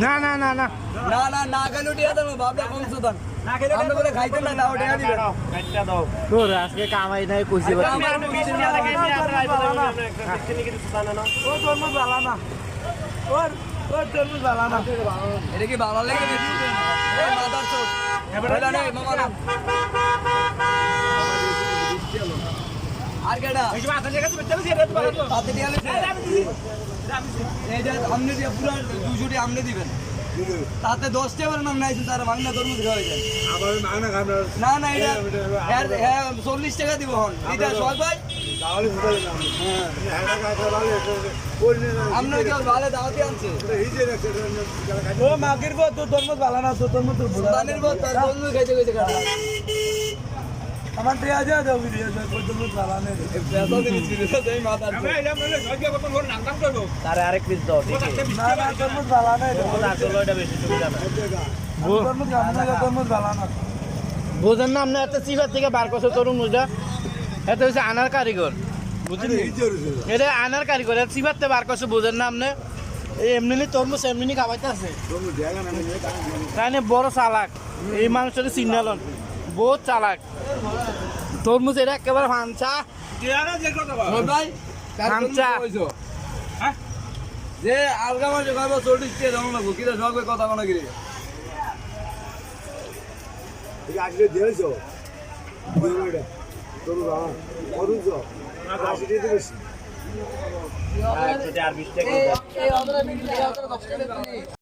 না না না না না না না কেন উঠিয়া দাও বাপটা কমছো দাও আমরা বলে খাইতে না দাও টাকা দিবে কাটটা দাও তোর আজকে কামাই নাই কইছি ও তরমুজ ভালো না ওর তরমুজ ভালো না এটা কি ভালো লাগে বেশি এই মাদার চোদ এবারে না মামা না আর কেডা এই যে মাথা জায়গা তো চলে যাবে পাতে দিয়ে আলে এই যে আমনে দিয়ে পুরো 200 টি আমনে দিবেন তাতে 10 টা বার নাম নাইছে তার ভাঙনা তরমুজ খাওয়া যায় আবার ভাঙনা খাবে না না এটা 40 টাকা দিব হন এটা সবাই ভাই তাহলে ফুটালে না হ্যাঁ টাকা খাওয়ালে আমনে কি ভালো দাওয়াতে আনছে এই যে ও মাগির গো তো তরমুজ ভালো না তো তরমুজ তো সুদানের গো তার তরমুজ খাইতে খাইতে কাটা আমার দেয়া যা দাও ভিডিও তরমুজ ভালো না পেছাও দিন ভিডিও তাই মাথা আমরা এলাম বলে জয় করব ওর নাম করব তারে আরেক পিস দাও ঠিক আছে না না তরমুজ ভালো না তরমুজ আসলে এটা বেশি সুবিধা না তরমুজ আমরা তরমুজ ভালো না বুঝেন না আপনি এত সিফার থেকে বার করছে তরমুজটা এত হচ্ছে আনার কারিগর বুঝলেন এটা আনার কারিগর এত সিফার থেকে বার করছে বুঝেন না আপনি এই এমনি তরমুজ এমনি খাওয়াইতে আছে তাই বড় চালাক এই মানুষের সিগনালন বহুত চালাক তরমুজ এটা একেবারে ফাঞ্চা ফাঞ্চা যে আলগা মাঝে খাবো 40 টাকা দাম লাগবো কিরা সবাই কথা কোনা গিরে আজকে দিয়েছো দিওটা তোর বাবা করুছো না 80 টাকা বেশি আর 20 টাকা